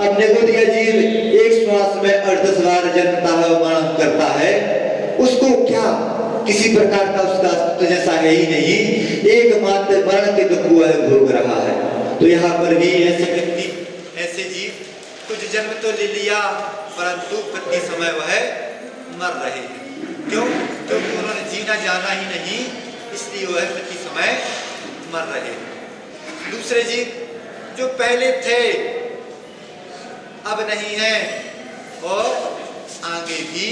अब निगोदिया जीव एक श्वास में 38 बार जन्मता है और मरण करता है, उसको क्या किसी प्रकार का उसका अस्तित्व जैसा है ही नहीं, एकमात्र मरण के दुख वह भोग रहा है। तो यहाँ पर भी ऐसे व्यक्ति, ऐसे जीव कुछ जन्म तो ले लिया परंतु प्रति समय वह मर रहे हैं। क्यों? क्योंकि उन्होंने जीना जाना ही नहीं, इसलिए वह प्रति समय मर रहे हैं। दूसरे जीव जो पहले थे अब नहीं है और आगे भी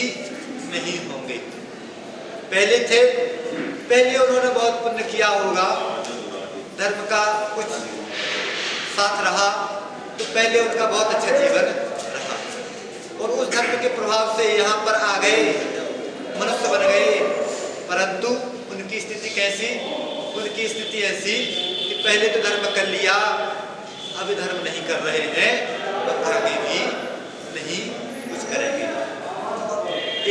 नहीं होंगे। पहले थे, पहले उन्होंने बहुत पुण्य किया होगा, धर्म का कुछ साथ रहा तो पहले उनका बहुत अच्छा जीवन रहा और उस धर्म के प्रभाव से यहाँ पर आ गए, मनुष्य बन गए। परंतु उनकी स्थिति कैसी? उनकी स्थिति ऐसी कि पहले तो धर्म कर लिया, अभी धर्म नहीं कर रहे हैं और आगे भी नहीं कुछ करेंगे।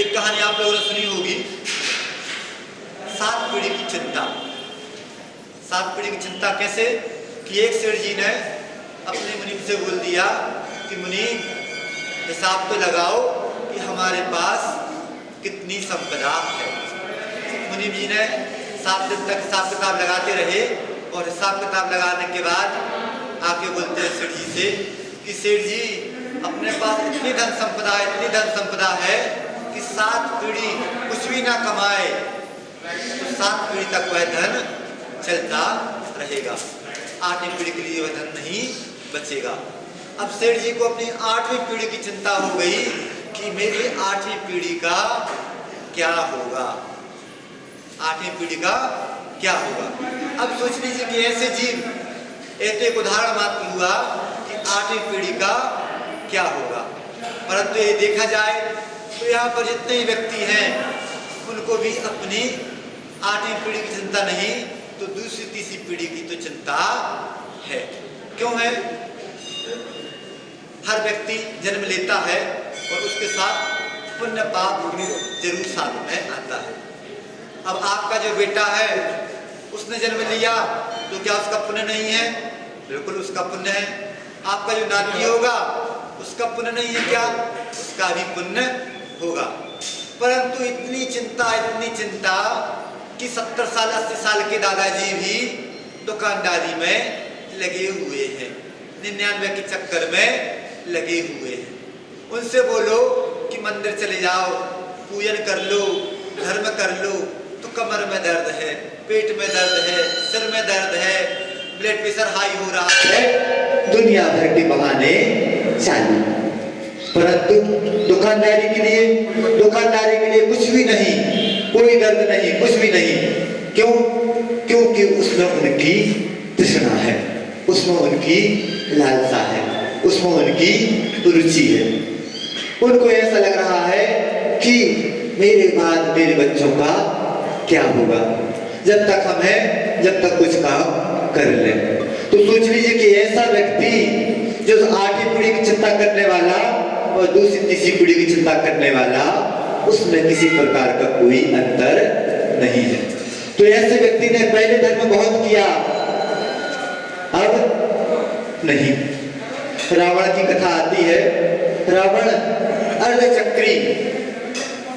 एक कहानी आप लोगों ने सुनी होगी, 7 पीढ़ी की चिंता। 7 पीढ़ी की चिंता कैसे? कि एक सेठ जी ने अपने मुनीब से बोल दिया कि मुनीब हिसाब तो लगाओ कि हमारे पास कितनी संपदा है। मुनीब जी ने 7 दिन तक हिसाब किताब लगाते रहे और हिसाब किताब लगाने के बाद आके बोलते हैं सेठ जी से कि सेठ जी अपने पास इतनी धन संपदा है कि 7 पीढ़ी कुछ भी ना कमाए तो 7 पीढ़ी तक वह धन चलता रहेगा, 8वीं पीढ़ी के लिए वह धन नहीं बचेगा। अब सेठ जी को अपनी 8वीं पीढ़ी की चिंता हो गई कि मेरी 8वीं पीढ़ी का क्या होगा, 8वीं पीढ़ी का क्या होगा। अब सोच लीजिए कि ऐसे जीव, एक उदाहरण मात्र हुआ कि 8वीं पीढ़ी का क्या होगा। परंतु ये देखा जाए तो यहाँ पर जितने ही व्यक्ति हैं उनको भी अपनी 8वीं पीढ़ी की चिंता नहीं तो दूसरी तीसरी पीढ़ी की तो चिंता है। क्यों है? हर व्यक्ति जन्म लेता है और उसके साथ पुण्य पाप जरूर साथ में आता है। अब आपका जो बेटा है उसने जन्म लिया तो क्या उसका पुण्य नहीं है? बिल्कुल उसका पुण्य है। आपका जो नाती होगा उसका पुण्य नहीं है क्या? उसका भी पुण्य होगा। परंतु इतनी चिंता कि 70 साल 80 साल के दादाजी भी दुकानदारी में लगे हुए हैं, 99 के चक्कर में लगे हुए हैं। उनसे बोलो कि मंदिर चले जाओ, पूजन कर लो, धर्म कर लो, तो कमर में दर्द है, पेट में दर्द है, सिर में दर्द है, ब्लड प्रेशर हाई हो रहा है, दुनिया भर के बहाने चालू। परंतु दुकानदारी के लिए कुछ भी नहीं, कोई दर्द नहीं, कुछ भी नहीं। क्यों? क्योंकि उसमें उनकी तृष्णा है, उसमें उनकी लालसा है, उसमें उनकी रुचि है। उनको ऐसा लग रहा है कि मेरे बाद मेरे बच्चों का क्या होगा, जब तक हम हैं, जब तक कुछ काम कर लें। तो सोच लीजिए कि ऐसा व्यक्ति जो 8वीं पीढ़ी की चिंता करने वाला और दूसरी तीसरी पीढ़ी की चिंता करने वाला, उसमें किसी प्रकार का कोई अंतर नहीं है। तो ऐसे व्यक्ति ने पहले धर्म बहुत किया, अब नहीं। रावण की कथा आती है, रावण अर्धचक्री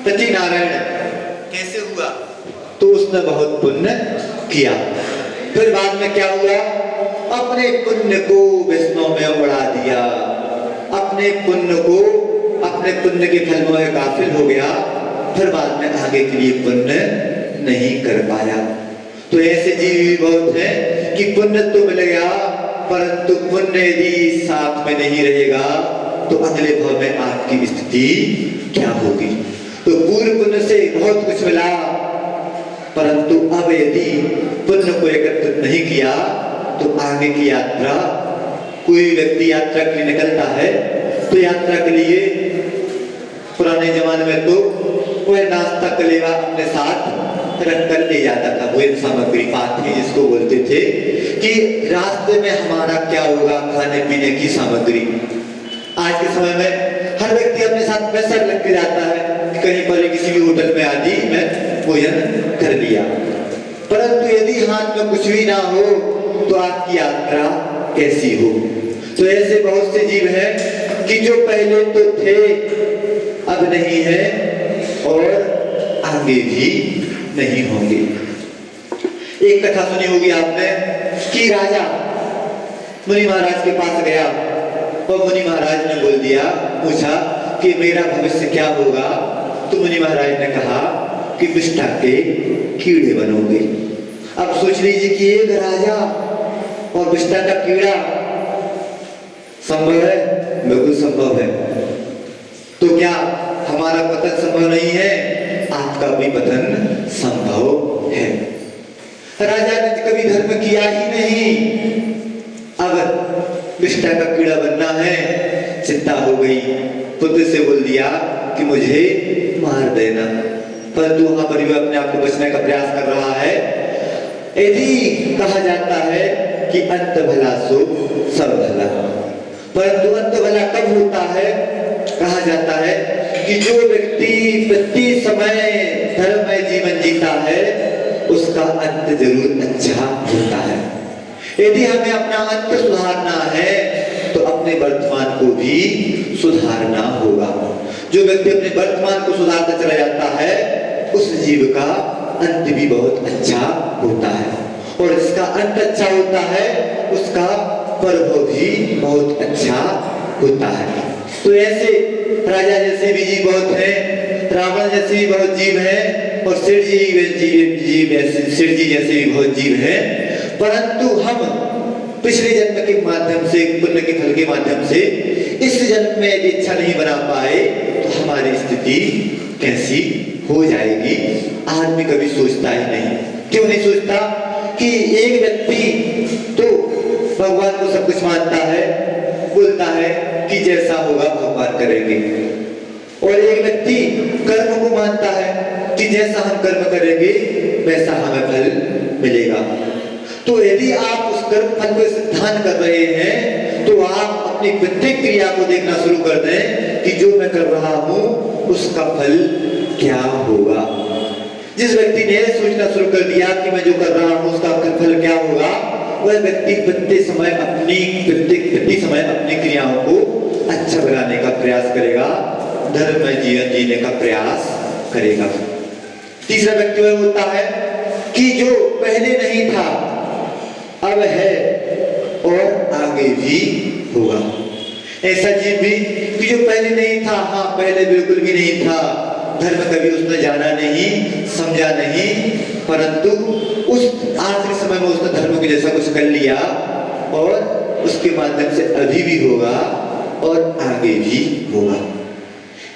पति नारायण कैसे हुआ? तो उसने बहुत पुण्य किया। फिर बाद में क्या हुआ? अपने पुण्य को विष्णु में उड़ा दिया, अपने पुण्य के फल में गाफिल हो गया। फिर बाद में आगे के लिए पुण्य नहीं कर पाया। तो ऐसे जीव भी बहुत हैं कि पुण्य तो मिल गया परंतु पुण्य यदि साथ में नहीं रहेगा तो अगले भाव में आपकी स्थिति क्या होगी। तो पूर्व पुण्य से बहुत कुछ मिला, परंतु अब यदि पुण्य को एकत्रित नहीं किया तो आगे की यात्रा, कोई व्यक्ति यात्रा के लिए निकलता है तो यात्रा के लिए पुराने जमाने में तो वह नाश्ता कलेवा अपने साथ रख कर ले जाता था, वो सामग्री पाथी जिसको बोलते थे कि रास्ते में हमारा क्या होगा, खाने पीने की सामग्री। आज के समय में हर व्यक्ति अपने साथ पैसा रख के जाता है, कहीं पर किसी भी होटल में आदि में भोजन कर लिया। परंतु यदि हाथ में कुछ भी ना हो तो आपकी यात्रा कैसी हो। तो ऐसे बहुत से जीव हैं कि जो पहले तो थे अब नहीं है और आगे भी नहीं होंगे। एक कथा सुनी होगी आपने कि राजा मुनि महाराज के पास गया और मुनि महाराज ने बोल दिया, पूछा कि मेरा भविष्य क्या होगा। तो मुनि महाराज ने कहा कि विष्ठा के कीड़े बनोगे। अब सोच लीजिए कि एक राजा और विष्ठा का कीड़ा, संभव है? बिल्कुल संभव है। तो क्या हमारा पतन संभव नहीं है? आपका भी पतन संभव है। राजा ने कभी धर्म किया ही नहीं, अब विष्ठा का कीड़ा बनना है, चिंता हो गई। पुत्र से बोल दिया कि मुझे मार देना, परंतु वहां पर भी अपने आप को बचने का प्रयास कर रहा है। यदि कहा जाता है कि अंत भला सो सब भला, परंतु अंत भला कब होता है? कहा जाता है कि जो व्यक्ति प्रति समय धर्म में जीवन जीता है उसका अंत जरूर अच्छा होता है। यदि हमें अपना अंत सुधारना है तो अपने वर्तमान को भी सुधारना होगा। जो व्यक्ति अपने वर्तमान को सुधारता चला जाता है उस जीव का अंत भी बहुत अच्छा होता है, और जिसका अंत अच्छा होता है उसका प्रभाव भी बहुत अच्छा होता है। तो ऐसे राजा जैसे भी जीव बहुत हैं, रावण जैसे भी बहुत जीव हैं, और सिर जी जैसे भी बहुत जीव हैं, परंतु हम पिछले जन्म के माध्यम से, पुण्य के फल के माध्यम से इस जन्म में यदि इच्छा नहीं बना पाए तो हमारी स्थिति कैसी हो जाएगी? आदमी कभी सोचता ही नहीं। क्यों नहीं सोचता? कि एक व्यक्ति तो भगवान को सब कुछ मानता है, बोलता है कि जैसा होगा भगवान करेंगे, और एक व्यक्ति कर्म को मानता है कि जैसा हम कर्म करेंगे वैसा हमें फल मिलेगा। तो यदि आप उस कर्म फल को सिद्धांत कर रहे हैं तो आप अपनी प्रत्येक क्रिया को देखना शुरू कर दें कि जो मैं कर रहा हूं उसका फल क्या होगा। जिस व्यक्ति ने सोचना शुरू कर दिया कि मैं जो कर रहा हूं उसका फल क्या होगा, वह व्यक्ति प्रत्येक समय अपनी क्रियाओं को अच्छा बनाने का प्रयास करेगा, धर्ममय जीवन जीने का प्रयास करेगा। तीसरा व्यक्ति वह होता है कि जो पहले नहीं था अब है और आगे भी होगा। ऐसा जीव भी कि जो पहले नहीं था, हाँ पहले बिल्कुल भी नहीं था, धर्म कभी उसने जाना नहीं, समझा नहीं, परंतु उस आखिरी समय में उसने धर्म के जैसा कुछ कर लिया और उसके माध्यम से अभी भी होगा और आगे भी होगा।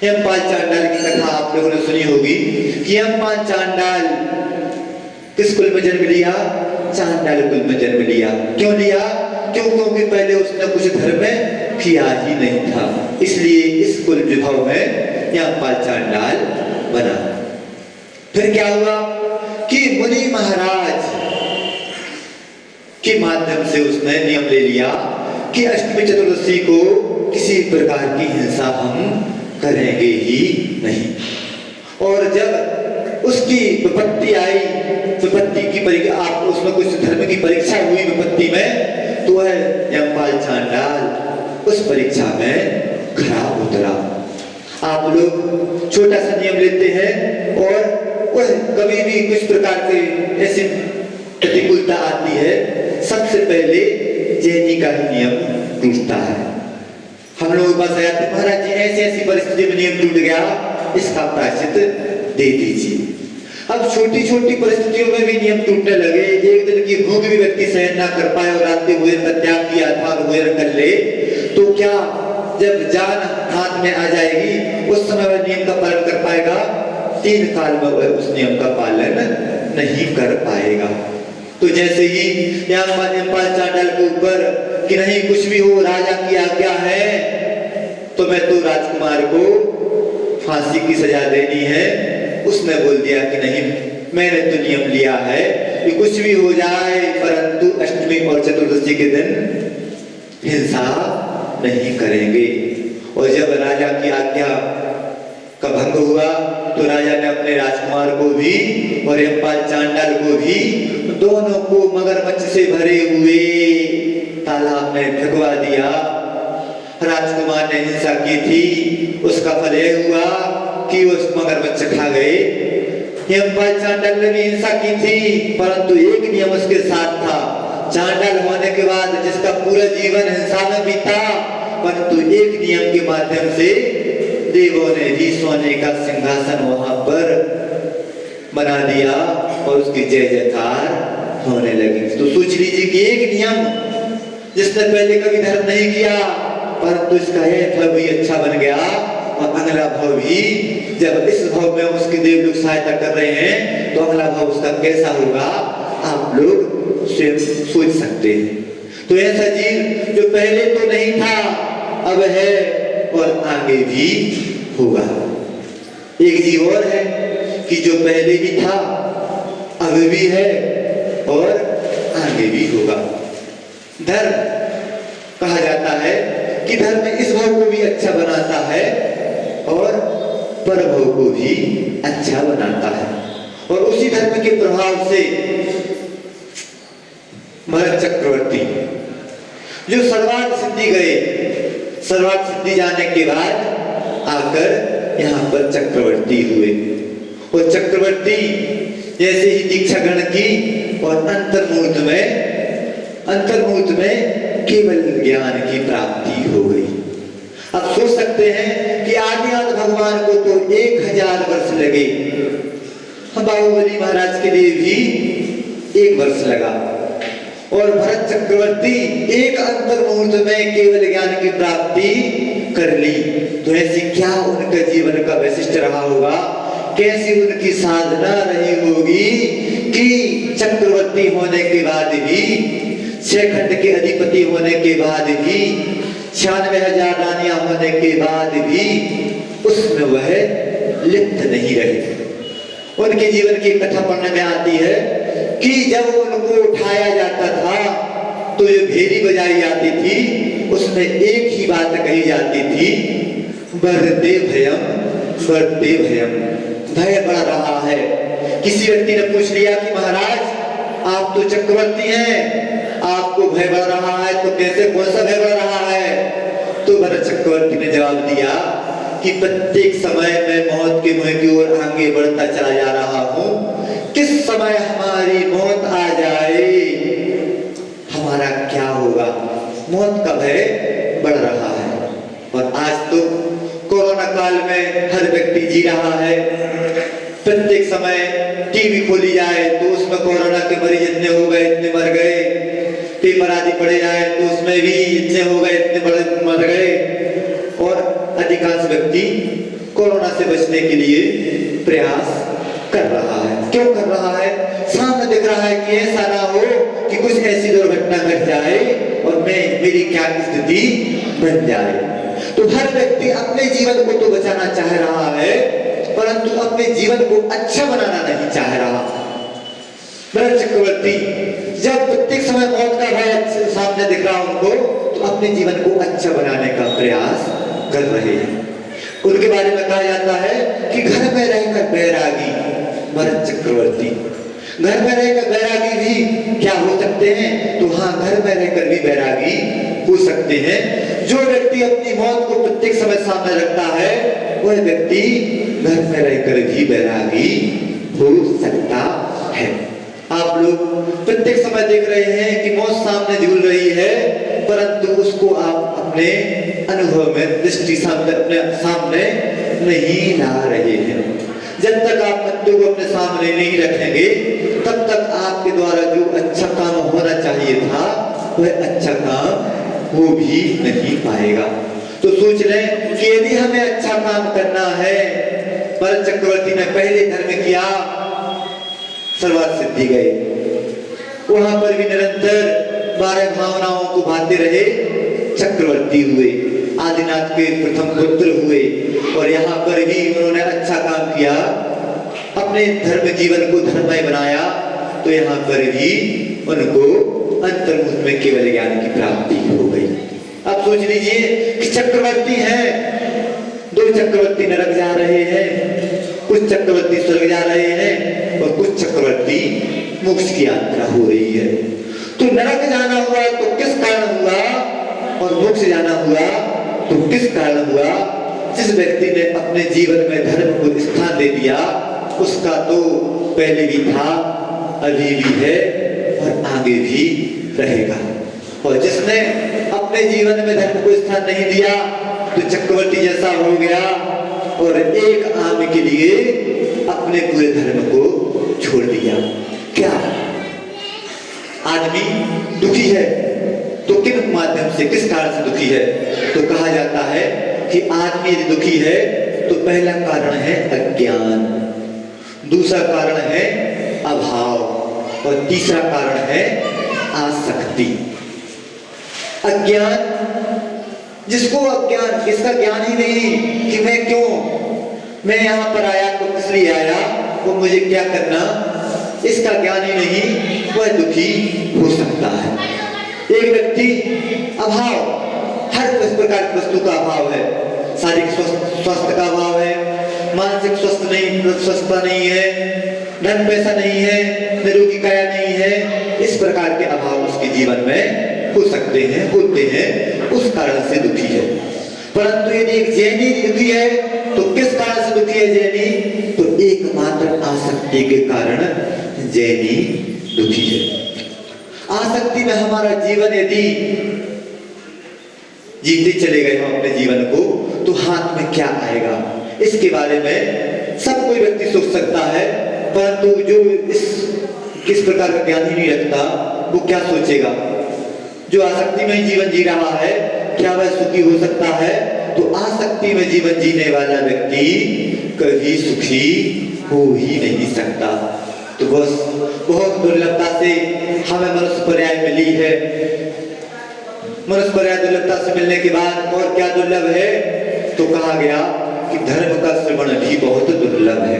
यमपाल चांडाल की कथा आप लोगों ने सुनी होगी कि यमपाल चांडाल किस कुल में जन्म लिया? चांडाल कुल में जन्म लिया। क्यों लिया? क्योंकि पहले उसने कुछ धर्म किया ही नहीं था, इसलिए इस कुल विभव में यमपाल चांडाल बना। फिर क्या हुआ कि मुनि महाराज के माध्यम से उसने नियम ले लिया कि अष्टमी चतुर्दशी को किसी प्रकार की हिंसा हम करेंगे ही नहीं। और जब उसकी विपत्ति आई, विपत्ति की परीक्षा, आप उसमें कुछ धर्म की परीक्षा हुई विपत्ति में, तो वह यमपाल चांडाल उस परीक्षा में खराब उतरा। आप लोग छोटा सा नियम लेते हैं और वह कभी भी कुछ प्रकार के ऐसी प्रतिकूलता आती है, सबसे पहले जैनी का ही नियम टूटता है। हम लोग के पास आया थे, महाराज जी ऐसी ऐसी परिस्थिति में नियम टूट गया, इसका प्रायश्चित दे दीजिए। अब छोटी छोटी परिस्थितियों में भी नियम टूटने लगे। एक दिन की भूख भी व्यक्ति सहन ना कर पाए और रात में भोजन का त्याग किया था और भोजन कर ले, तो क्या जब जान हाथ में आ जाएगी उस समय वह नियम का पालन कर पाएगा? 3 काल में वह उस नियम का पालन नहीं कर पाएगा। तो जैसे ही यमपाल चांडाल के ऊपर कि नहीं कुछ भी हो, राजा की आज्ञा है, तो मैं तो राजकुमार को फांसी की सजा देनी है, उसने बोल दिया कि नहीं, मैंने तो नियम लिया है कि कुछ भी हो जाए परंतु अष्टमी और चतुर्दशी के दिन हिंसा नहीं करेंगे। और जब राजा की आज्ञा का भंग हुआ तो राजा ने अपने राजकुमार को भी और यमपाल चांडाल को भी, दोनों को मगरमच्छ से भरे हुए तालाब में फेंकवा दिया। राजकुमार ने हिंसा की थी, उसका फल यह हुआ कि उस मगरमच्छ खा गए। यमपाल चांडाल ने भी हिंसा की थी, परंतु एक नियम उसके साथ था। चांडाल होने के बाद जिसका पूरा जीवन हिंसा में बीता, परंतु एक नियम के माध्यम से देवों ने भी सोने का सिंहासन वहां पर बना दिया और उसकी जय जयकार होने लगी। तो सोच लीजिए कि एक नियम जिसने पहले कभी धर्म नहीं किया, परंतु इसका यह फल भी अच्छा बन गया, और अगला भाव भी, जब इस भाव में उसके देव लोग सहायता कर रहे हैं तो अगला भाव उसका कैसा होगा आप लोग स्वयं सोच सकते हैं। तो ऐसा जीव जो पहले तो नहीं था, अब है और आगे भी होगा। एक जीव और है कि जो पहले भी था, अब भी है और आगे भी होगा। धर्म कहा जाता है कि धर्म इस भाव को भी अच्छा बनाता है और परभव को भी अच्छा बनाता है। और उसी धर्म के प्रभाव से भरत चक्रवर्ती जो सर्वार्थ सिद्धि गए, सर्वार्थ सिद्धि जाने के बाद आकर यहाँ पर चक्रवर्ती हुए। और चक्रवर्ती जैसे ही दीक्षा ग्रहण की और अंतर्मुहूर्त में केवल ज्ञान की प्राप्ति हो गई। अब सोच सकते हैं कि आदिनाथ भगवान को तो 1000 वर्ष लगे, बाहुबली महाराज के लिए भी 1 वर्ष लगा, और भरत चक्रवर्ती एक अंतर्मुहूर्त में केवल ज्ञान की प्राप्ति कर ली। तो ऐसी क्या उनका जीवन का वैशिष्ट रहा होगा, कैसी उनकी साधना रही होगी कि चक्रवर्ती होने के बाद भी, 6 खंड के अधिपति होने के बाद भी, 96,000 रानियां होने के बाद भी उसमें वह लिप्त नहीं रहे। उनके जीवन की कथा पढ़ने में आती है कि जब उनको उठाया जाता था तो जो भेरी बजाई जाती थी उसमें एक ही बात कही जाती थी, बढ़ते भयम, बढ़ते भयम, भय बढ़ रहा है। किसी व्यक्ति ने पूछ लिया कि महाराज आप तो चक्रवर्ती हैं, आपको भय बढ़ रहा है, तो कैसे, कौन सा भय बढ़ रहा है? तो भरत चक्रवर्ती ने जवाब दिया कि प्रत्येक समय मैं मौत के मुंह की ओर आगे बढ़ता चला जा रहा हूँ। किस समय हमारी मौत आ जाए, हमारा क्या होगा? मौत का भय बढ़ रहा है। और आज तो कोरोना काल में हर व्यक्ति जी रहा है। प्रत्येक समय टीवी खोली जाए तो उसमें कोरोना के मरीज इतने हो गए, इतने मर गए, पेपर आदि पढ़े जाए तो उसमें भी इतने हो गए, इतने मर गए। और अधिकांश व्यक्ति कोरोना से बचने के लिए प्रयास कर रहा है। क्यों कर रहा है? सामने दिख रहा है कि ऐसा ना हो कि कुछ ऐसी दुर्घटना घट जाए और मेरी क्या स्थिति बन जाए। तो हर व्यक्ति अपने जीवन को तो बचाना चाह रहा है, परंतु अपने जीवन को अच्छा बनाना नहीं चाह रहा। भरत चक्रवर्ती जब प्रत्येक समय मौत का भय सामने दिख रहा उनको, तो अपने जीवन को अच्छा बनाने का प्रयास कर रहे हैं। उनके बारे में कहा जाता है कि घर में रहकर बैरागी भरत चक्रवर्ती, घर में रहकर बैरागी भी क्या हो सकते हैं? तो हाँ, घर में रहकर भी बैरागी हो सकते हैं। जो व्यक्ति अपनी मौत को प्रत्येक समय सामने रखता है, वह व्यक्ति घर में रहकर भी बैरागी हो सकता है। आप लोग प्रत्येक समय देख रहे हैं कि मौत सामने झूल रही है, परंतु उसको आप अपने अनुभव में, दृष्टि सामने, अपने सामने नहीं ला रहे हैं। जब तक आप मृत्यु को अपने सामने नहीं रखेंगे, तब तक आपके द्वारा जो अच्छा काम होना चाहिए था, वह अच्छा काम हो भी नहीं पाएगा। तो सोच लें कि यदि हमें अच्छा काम करना है, भरत चक्रवर्ती ने पहले धर्म किया, सर्वार्थ सिद्धि गए, वहां पर भी निरंतर 12 भावनाओं को भाते रहे, चक्रवर्ती हुए, आदिनाथ के प्रथम पुत्र हुए। और यहाँ पर भी उन्होंने अच्छा काम किया, अपने धर्म जीवन को धर्ममय बनाया। तो यहाँ पर भी उनको अंतर्मुख में केवल ज्ञान की प्राप्ति हो गई। अब सोच लीजिए कि चक्रवर्ती हैं, 2 चक्रवर्ती नरक जा रहे हैं, कुछ चक्रवर्ती स्वर्ग जा रहे हैं और कुछ चक्रवर्ती मोक्ष की यात्रा हो रही है। तो नरक जाना हुआ तो किस कारण हुआ और मोक्ष जाना हुआ तो किस कारण हुआ? जिस व्यक्ति ने अपने जीवन में धर्म को स्थान दे दिया, उसका तो पहले भी था, अभी भी है और आगे भी रहेगा। और जिसने अपने जीवन में धर्म को स्थान नहीं दिया तो चक्रवर्ती जैसा हो गया और एक आम के लिए अपने पूरे धर्म को छोड़ दिया। क्या आदमी दुखी है तो किन माध्यम से, किस कारण से दुखी है? तो कहा जाता है कि आदमी यदि दुखी है तो पहला कारण है अज्ञान, दूसरा कारण है अभाव और तीसरा कारण है आसक्ति। अज्ञान, जिसको अज्ञान, इसका ज्ञान ही नहीं कि मैं यहां पर आया तो किस लिए आया, वो मुझे क्या करना, इसका ज्ञान ही नहीं, वह दुखी हो सकता है। एक व्यक्ति अभाव, हर प्रकार की वस्तु का अभाव है, शारीरिक स्वास्थ्य का अभाव है, मानसिक स्वस्थता नहीं है, धन पैसा नहीं है, निरोगी काया नहीं है, इस प्रकार के अभाव उसके जीवन में हो सकते हैं, होते हैं, उस कारण से दुखी है। परंतु यदि एक जैनी दुखी है तो किस कारण से दुखी है जैनी? तो एकमात्र आसक्ति के कारण जैनी दुखी है। आसक्ति में हमारा जीवन यदि जीते चले गए हम अपने जीवन को, तो हाथ में क्या आएगा, इसके बारे में सब कोई व्यक्ति सोच सकता है, परंतु जो किस प्रकार का ज्ञान ही नहीं रखता वो क्या सोचेगा? जो आसक्ति में जीवन जी रहा है, क्या वह सुखी हो सकता है? तो आसक्ति में जीवन जीने वाला व्यक्ति कभी सुखी हो ही नहीं सकता। तो बस बहुत दुर्लभता से हमें मनुष्य पर्याय मिली है। मनुष्य पर्याय दुर्लभता से मिलने के बाद और क्या दुर्लभ है? तो कहा गया कि धर्म का श्रवण भी बहुत दुर्लभ है।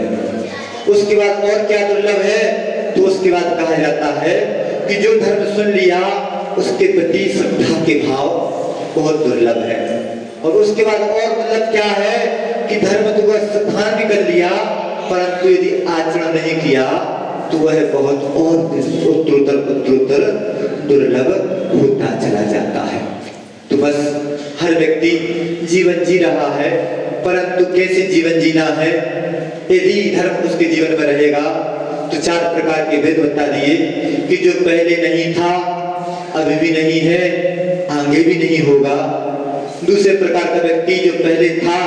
उसके बाद और क्या दुर्लभ है? तो उसके बाद कहा जाता है कि जो धर्म सुन लिया उसके प्रति श्रद्धा के भाव बहुत दुर्लभ है। और उसके बाद और दुर्लभ क्या है कि धर्म तो वह स्थान भी कर लिया, परंतु यदि आचरण नहीं किया तो वह बहुत और उत्तरोत्तर दुर्लभ होता चला जाता है। तो बस हर व्यक्ति जीवन जी रहा है, परंतु कैसे जीवन जीना है? यदि धर्म उसके जीवन में रहेगा तो 4 प्रकार के भेद बता दिए कि जो पहले नहीं था, अभी भी नहीं है, आगे भी नहीं होगा। दूसरे प्रकार का व्यक्ति जो पहले था,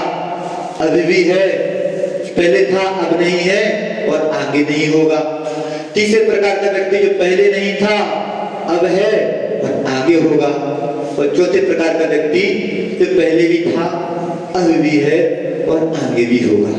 अभी भी है, पहले था अब नहीं है और आगे नहीं होगा। तीसरे प्रकार का व्यक्ति जो पहले नहीं था, अब है और आगे होगा। और चौथे प्रकार का व्यक्ति जो पहले भी था, अभी भी है और आगे भी होगा।